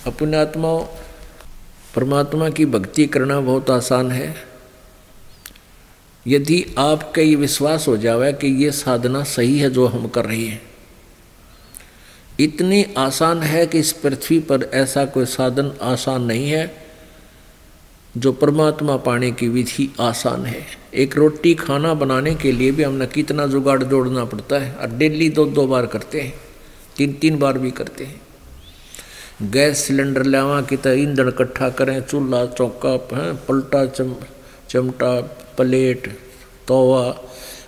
अपने आत्मा परमात्मा की भक्ति करना बहुत आसान है यदि आपका ये विश्वास हो जावे कि ये साधना सही है जो हम कर रहे हैं। इतनी आसान है कि इस पृथ्वी पर ऐसा कोई साधन आसान नहीं है जो परमात्मा पाने की विधि आसान है। एक रोटी खाना बनाने के लिए भी हमने कितना जुगाड़ जोड़ना पड़ता है और डेली 2-2 बार करते हैं, 3-3 बार भी करते हैं। गैस सिलेंडर लावा कि ईंधन इकट्ठा करें, चूल्हा चौका पलटा चमटा प्लेट तवा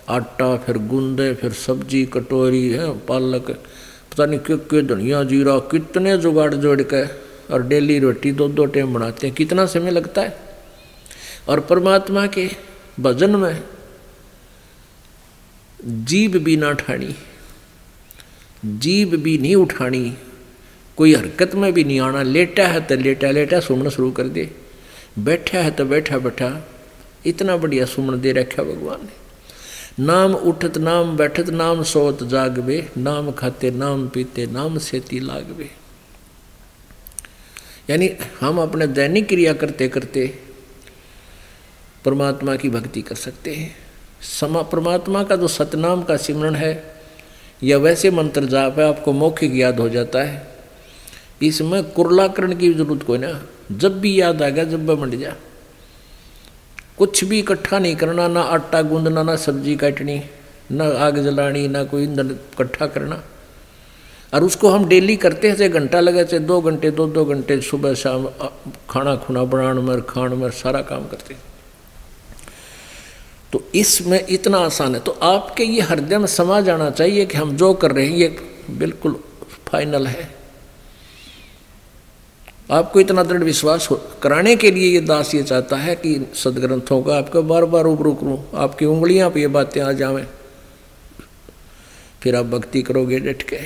आटा फिर गूंदे फिर सब्जी कटोरी है पालक पता नहीं क्यों धनिया जीरा कितने जुगाड़ जोड़ के और डेली रोटी 2-2 टाइम बनाते हैं, कितना समय लगता है। और परमात्मा के भजन में जीभ भी ना उठानी, जीभ भी नहीं उठानी, कोई हरकत में भी नहीं आना। लेटा है तो लेटा लेटा सुमन शुरू कर दे, बैठा है तो बैठा बैठा। इतना बढ़िया सुमन दे रखा भगवान ने। नाम उठत नाम बैठत नाम सोत जागवे, नाम खाते नाम पीते नाम सेती लागवे। यानी हम अपने दैनिक क्रिया करते करते परमात्मा की भक्ति कर सकते हैं। परमात्मा का जो सतनाम का सिमरन है या वैसे मंत्र जाप है आपको मौखिक याद हो जाता है। इसमें कुरलाकरण की जरूरत कोई ना, जब भी याद आ गया जब भी मंड जा। कुछ भी इकट्ठा नहीं करना, ना आटा गूंदना, ना सब्जी काटनी, ना आग जलानी, ना कोई ईंधन इकट्ठा करना। और उसको हम डेली करते हैं, चाहे घंटा लगे चाहे 2 घंटे 2-2 घंटे सुबह शाम खाना खुना बनाने में खाने में सारा काम करते हैं। तो इसमें इतना आसान है। तो आपके ये हृदय में समा जाना चाहिए कि हम जो कर रहे हैं ये बिल्कुल फाइनल है। आपको इतना दृढ़ विश्वास कराने के लिए ये दास ये चाहता है कि सदग्रंथों का आपको बार बार रूबरू करूँ, आपकी उंगलियां पे ये बातें आ जावें, फिर आप भक्ति करोगे डट के।